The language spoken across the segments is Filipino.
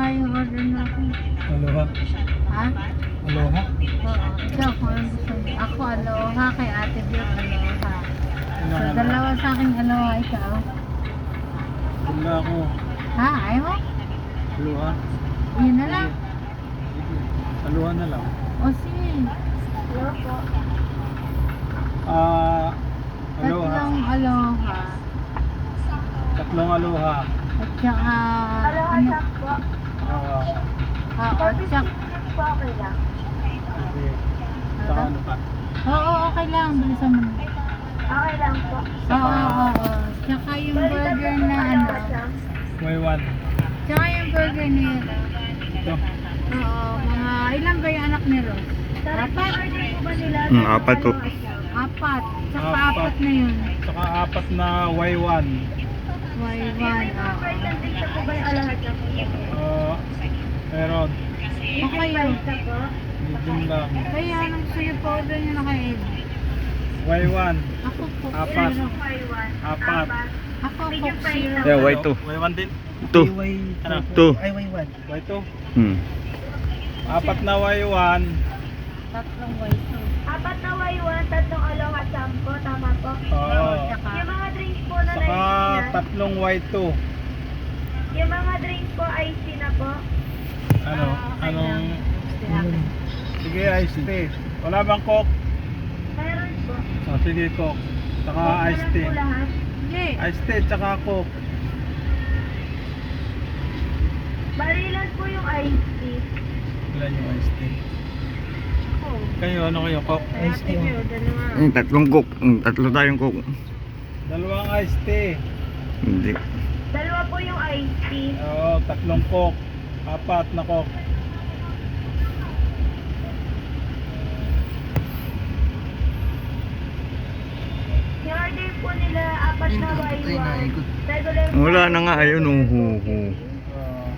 yung order natin. Aloha. Ha? Aloha. Oo. Ikaw kung ano gusto mo. Ako aloha, kay Ate Bill aloha. Ilang So, aloha? dalawa sa akin aloha, ikaw. Wala ako. Ha? Ayaw mo? Aloha. Yun na lang. Sige. Aloha na lang. O sige. Hello po. Aloha. Tatlong aloha. Tatlong aloha. At saka... Aloha po. Oo. Oo, at saka... po okay lang. Sige. Saka ano pa? Oo, okay lang. Bilisan mo. Okay lang po. Oo. Tsaka yung burger na ano. Way one. Tsaka yung burger niya. Ito. Oo, mga ilan ba yung anak ni Rose? Apat? Order po ba nila? Apat po. Apat. Tsaka Apat. apat na yun. Saka apat na Y1. Why May one? mga price and things na po ba yung alahat na po? Meron. Okay yun. Price na po? Medium lang. Kaya anong suyo powder niya naka-aid? Y1. Ako po. Apat. Zero. Y1. Apat. Ako po. Medium price Zero. na Yeah, po. Y2. Y1 din. Two. Ano? Two. Y2. Hmm. Apat na Y1. Tatlong white. Apat na Y1, tatlong aloha sampo, tama po? Oo. Tsaka. Yung mga drinks po na Saka na-ice na. tatlong Y2. Yung mga drinks po, ice na po. Ano? Okay Anong... lang. Gusto natin. Sige, iced tea. Wala bang coke? Meron po. Oh, sige, coke. Saka Meron iced tea. po lahat. Hindi. Iced tea, tsaka coke. Barilan po yung iced tea. Ilan yung iced tea? Kayo, ano kayo? Coke? Iced tea. Dalawa. Tatlong cook. Tatlo tayong cook. Dalawang iced tea. Hindi. Dalawa po yung iced tea. Oo, tatlong coke. Apat na coke. Yung order po nila, apat na Y1. Regular Wala na nga, ayun,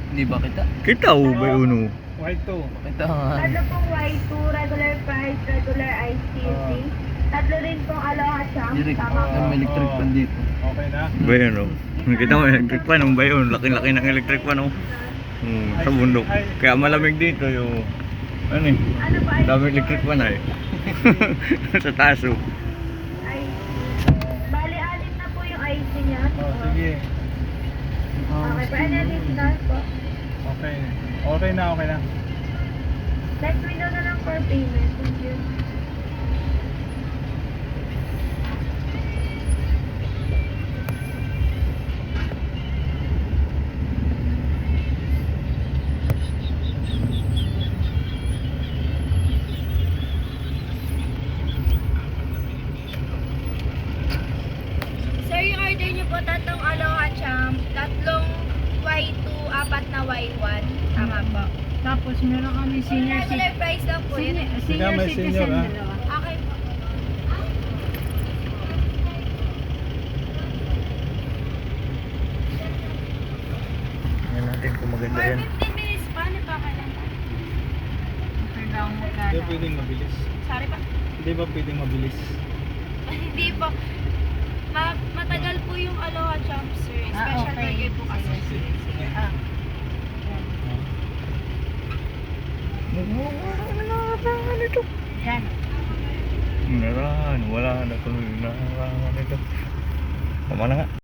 Hindi ba kita? Kita ho ba yun oh? Y2. Kita nga. Tatlo pong Y2, regular price, regular iced tea. Tea. Tatlo rin pong aloha champ. Direct. Tama po. May electric fan dito. Okay na? Ba yun oh? Kita mo electric fan, ano ba yun? Laki-laki ng electric fan oh. Sa bundok. Kaya malamig dito yung... Ano eh? Ano pa ay? Dami electric fan ay. Sa taas oh. Ay. Bali, anim na po yung iced tea niya. Oh, sige. Okay, pa ano yung discount po? Okay. Okay na, okay na. Next window na lang for payment. Thank you. Sir, yung order niyo po tatlong aloha champ, tatlong Y2, apat na Y1. Tama po. Tapos meron kami senior Regular citizen. price lang po yun. Senior may citizen senior, ah. dalawa. Okay po. Tingnan natin kung maganda For yan. 15 minutes pa, ano pa ka lang? Okay lang Hindi magkano. pwedeng mabilis. Sorry pa. Hindi ba pwedeng mabilis? Hindi po. Matagal po yung aloha champ, sir. Special okay. burger po kasi. Sige. Ah. Yan. Naran, wala na tuloy. Naran ito. Tama na nga.